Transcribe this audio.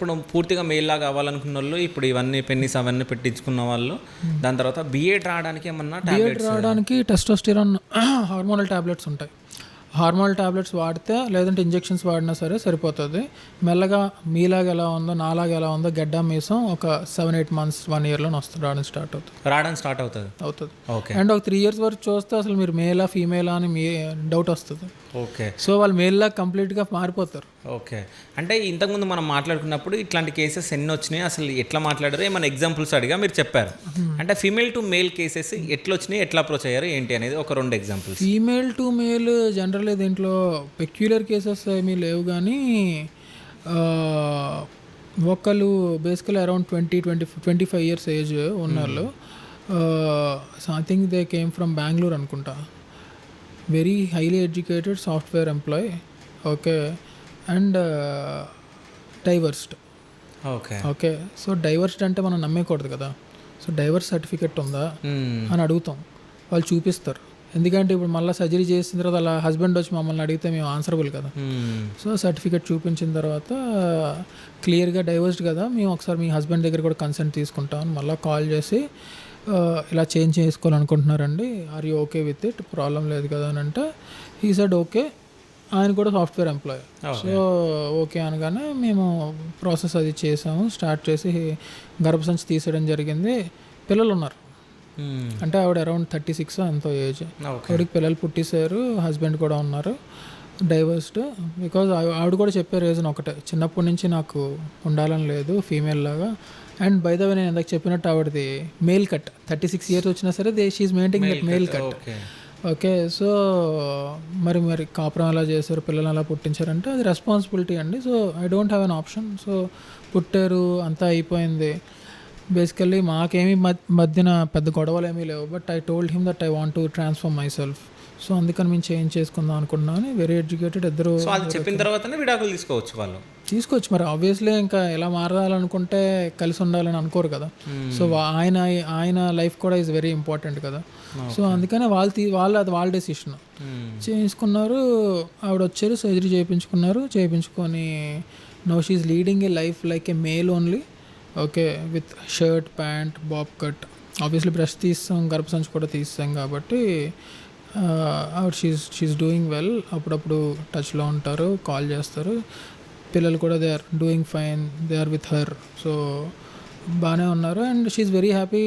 ఇప్పుడు పూర్తిగా మెయిల్లాగా అవ్వాలనుకున్న వాళ్ళు ఇప్పుడు ఇవన్నీ పెన్నిస్ అవన్నీ పెట్టించుకున్న వాళ్ళు దాని తర్వాత బిఎడ్ రావడానికి ఏమన్నా బిఎడ్ రావడానికి టెస్టోస్టిరాన్ హార్మోనల్ టాబ్లెట్స్ ఉంటాయి. హార్మోనల్ టాబ్లెట్స్ వాడితే లేదంటే ఇంజెక్షన్స్ వాడినా సరే సరిపోతుంది. మెల్లగా మీలాగా ఎలా ఉందో నాలాగా ఎలా ఉందో గడ్డ మీసం ఒక 7-8 months 1 yearలో రావడం స్టార్ట్ అవుతుంది. ఓకే. అండ్ ఒక 3 years వరకు చూస్తే అసలు మీరు మేలా ఫీమేలా అని మీ డౌట్ వస్తుంది. ఓకే. సో వాళ్ళు మేల్లా కంప్లీట్గా మారిపోతారు. ఓకే. అంటే ఇంతకుముందు మనం మాట్లాడుకున్నప్పుడు ఇట్లాంటి కేసెస్ ఎన్ని వచ్చినాయి, అసలు ఎట్లా మాట్లాడారు, ఏమైనా ఎగ్జాంపుల్స్ అడిగా మీరు చెప్పారు. అంటే ఫీమేల్ టు మేల్ కేసెస్ ఎట్లా వచ్చినాయి, ఎట్లా అప్రోచ్ అయ్యారు ఏంటి అనేది ఒక 2 examples. Female to male general దీంట్లో పెక్యులర్ కేసెస్ ఏమీ లేవు, కానీ ఒకళ్ళు బేసికలీ అరౌండ్ 20-25 years ఏజ్ ఉన్నవాళ్ళు. I think they came from Bengaluru అనుకుంటా. Very highly educated software employee. Okay. And divorced. Okay. So divorced అంటే మనం నమ్మేయకూడదు కదా. సో డైవర్స్ సర్టిఫికెట్ ఉందా అని అడుగుతాం, వాళ్ళు చూపిస్తారు. ఎందుకంటే ఇప్పుడు మళ్ళీ సర్జరీ చేసిన తర్వాత అలా హస్బెండ్ వచ్చి మమ్మల్ని అడిగితే మేము ఆన్సరబుల్ కదా. సో సర్టిఫికెట్ చూపించిన తర్వాత క్లియర్గా డైవర్స్డ్ కదా, మేము ఒకసారి మీ హస్బెండ్ దగ్గర కూడా కన్సెంట్ తీసుకుంటాం అని మళ్ళీ కాల్ చేసి ఇలా చేంజ్ చేసుకోవాలనుకుంటున్నారండి, are you okay with it, problem లేదు కదా అని అంటే ఈ సెడ్ ఓకే. ఆయన కూడా సాఫ్ట్వేర్ ఎంప్లాయ్. సో ఓకే అనగానే మేము ప్రాసెస్ అది చేసాము, స్టార్ట్ చేసి గర్భసంచి తీసేయడం జరిగింది. పిల్లలు ఉన్నారు, అంటే ఆవిడ అరౌండ్ 36 ఎంతో ఏజ్. ఆవిడకి పిల్లలు పుట్టేశారు, హస్బెండ్ కూడా ఉన్నారు, డైవర్స్డ్. బికాజ్ ఆవిడ కూడా చెప్పే రీజన్ ఒకటే, చిన్నప్పటి నుంచి నాకు ఉండాలని లేదు ఫీమేల్ లాగా. అండ్ బై ద వే నేను ఇందాక చెప్పినట్టు ఆవిడది మేల్ కట్, 36 years వచ్చినా సరే she's maintaining that male cut. Okay. So మరి కాపురం ఎలా చేశారు, పిల్లలు ఎలా పుట్టించారంటే అది రెస్పాన్సిబిలిటీ అండి. So I don't have an option. So పుట్టారు, అంతా అయిపోయింది. బేసికల్లీ మాకేమీ మధ్యన పెద్ద గొడవలు ఏమీ లేవు. But I told him that I want to transform my self. So అందుకని మేము చేంజ్ చేసుకుందాం అనుకుంటున్నాను. వెరీ ఎడ్యుకేటెడ్ ఇద్దరు. చెప్పిన తర్వాతనే విడాకులు తీసుకోవచ్చు. మరి ఆబ్వియస్లీ ఇంకా ఎలా మారాలనుకుంటే కలిసి ఉండాలని అనుకోరు కదా. సో ఆయన లైఫ్ కూడా ఈజ్ వెరీ ఇంపార్టెంట్ కదా. సో అందుకనే అది వాళ్ళ డెసిషన్ చేసుకున్నారు. ఆవిడ వచ్చారు, సర్జరీ చేయించుకొని now she is leading a life like A male only. Okay. With shirt, pant, Bob cut. Obviously brush తీస్తాం, గర్భసంచి కూడా తీస్తాం కాబట్టి ఆవిడ షీఈ్ డూయింగ్ వెల్. అప్పుడప్పుడు టచ్లో ఉంటారు, కాల్ చేస్తారు. పిల్లలు కూడా they are doing fine, they are with her. So బాగానే ఉన్నారు. And she's very happy.